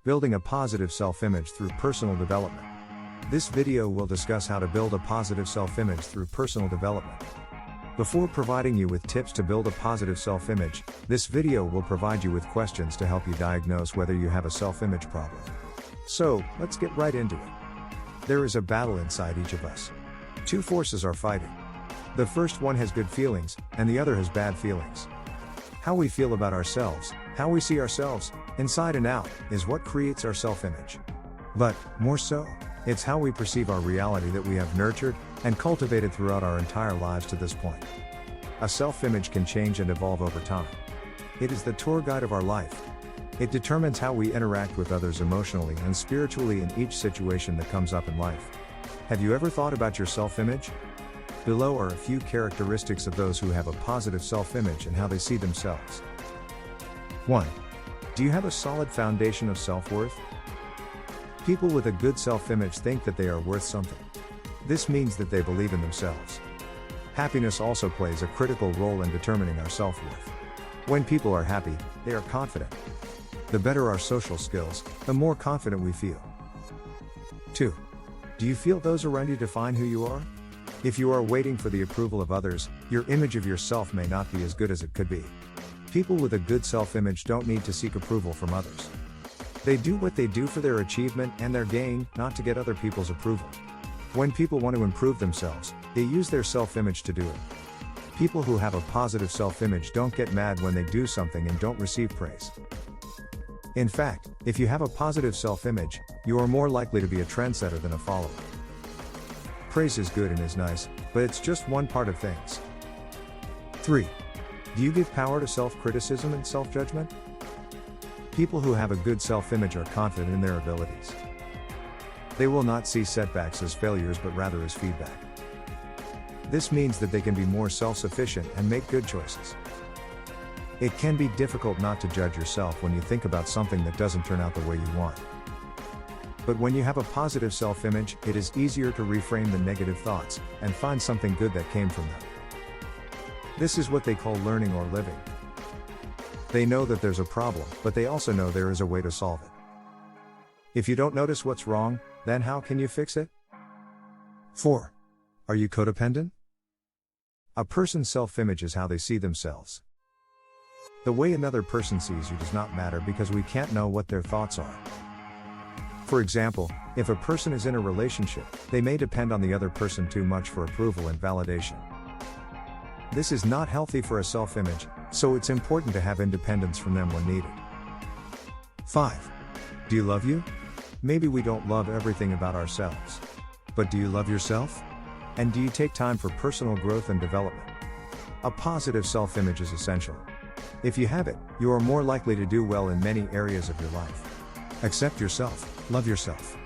Building a positive self-image through personal development. This video will discuss how to build a positive self-image through personal development. Before providing you with tips to build a positive self-image, this video will provide you with questions to help you diagnose whether you have a self-image problem. So, let's get right into it. There is a battle inside each of us. Two forces are fighting. The first one has good feelings, and the other has bad feelings. How we feel about ourselves, how we see ourselves, inside and out, is what creates our self-image. But, more so, it's how we perceive our reality that we have nurtured and cultivated throughout our entire lives to this point. A self-image can change and evolve over time. It is the tour guide of our life. It determines how we interact with others emotionally and spiritually in each situation that comes up in life. Have you ever thought about your self-image? Below are a few characteristics of those who have a positive self-image and how they see themselves. 1. Do you have a solid foundation of self-worth? People with a good self-image think that they are worth something. This means that they believe in themselves. Happiness also plays a critical role in determining our self-worth. When people are happy, they are confident. The better our social skills, the more confident we feel. 2. Do you feel those around you define who you are? If you are waiting for the approval of others, your image of yourself may not be as good as it could be. People with a good self-image don't need to seek approval from others. They do what they do for their achievement and their gain, not to get other people's approval. When people want to improve themselves, they use their self-image to do it. People who have a positive self-image don't get mad when they do something and don't receive praise. In fact, if you have a positive self-image, you are more likely to be a trendsetter than a follower. Praise is good and is nice, but it's just one part of things. 3. Do you give power to self-criticism and self-judgment? People who have a good self-image are confident in their abilities. They will not see setbacks as failures but rather as feedback. This means that they can be more self-sufficient and make good choices. It can be difficult not to judge yourself when you think about something that doesn't turn out the way you want. But when you have a positive self-image, it is easier to reframe the negative thoughts and find something good that came from them. This is what they call learning or living. They know that there's a problem, but they also know there is a way to solve it. If you don't notice what's wrong, then how can you fix it? 4. Are you codependent? A person's self-image is how they see themselves. The way another person sees you does not matter because we can't know what their thoughts are. For example, if a person is in a relationship, they may depend on the other person too much for approval and validation. This is not healthy for a self-image, so it's important to have independence from them when needed. 5. Do you love you? Maybe we don't love everything about ourselves. But do you love yourself? And do you take time for personal growth and development? A positive self-image is essential. If you have it, you are more likely to do well in many areas of your life. Accept yourself, love yourself.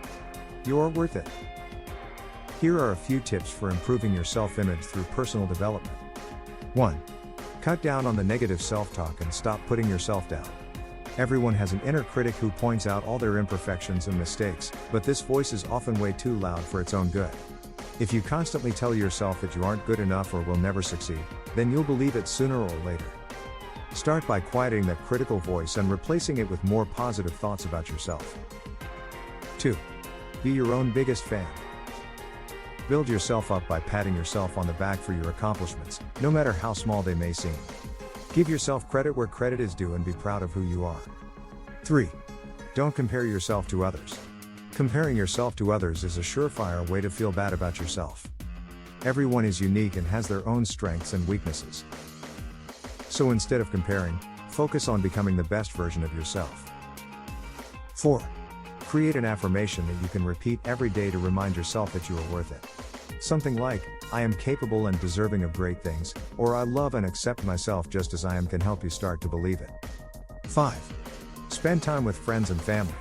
You are worth it. Here are a few tips for improving your self-image through personal development. 1. Cut down on the negative self-talk and stop putting yourself down. Everyone has an inner critic who points out all their imperfections and mistakes, but this voice is often way too loud for its own good. If you constantly tell yourself that you aren't good enough or will never succeed, then you'll believe it sooner or later. Start by quieting that critical voice and replacing it with more positive thoughts about yourself. 2. Be your own biggest fan. Build yourself up by patting yourself on the back for your accomplishments, no matter how small they may seem. Give yourself credit where credit is due and be proud of who you are. 3. Don't compare yourself to others. Comparing yourself to others is a surefire way to feel bad about yourself. Everyone is unique and has their own strengths and weaknesses. So instead of comparing, focus on becoming the best version of yourself. 4. Create an affirmation that you can repeat every day to remind yourself that you are worth it. Something like, I am capable and deserving of great things, or I love and accept myself just as I am can help you start to believe it. 5. Spend time with friends and family.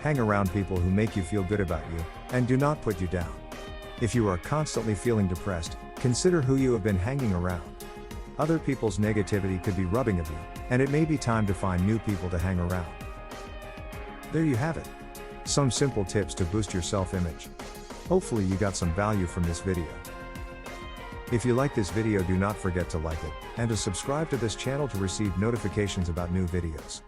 Hang around people who make you feel good about you, and do not put you down. If you are constantly feeling depressed, consider who you have been hanging around. Other people's negativity could be rubbing of you, and it may be time to find new people to hang around. There you have it. Some simple tips to boost your self-image. Hopefully you got some value from this video. If you like this video, do not forget to like it, and to subscribe to this channel to receive notifications about new videos.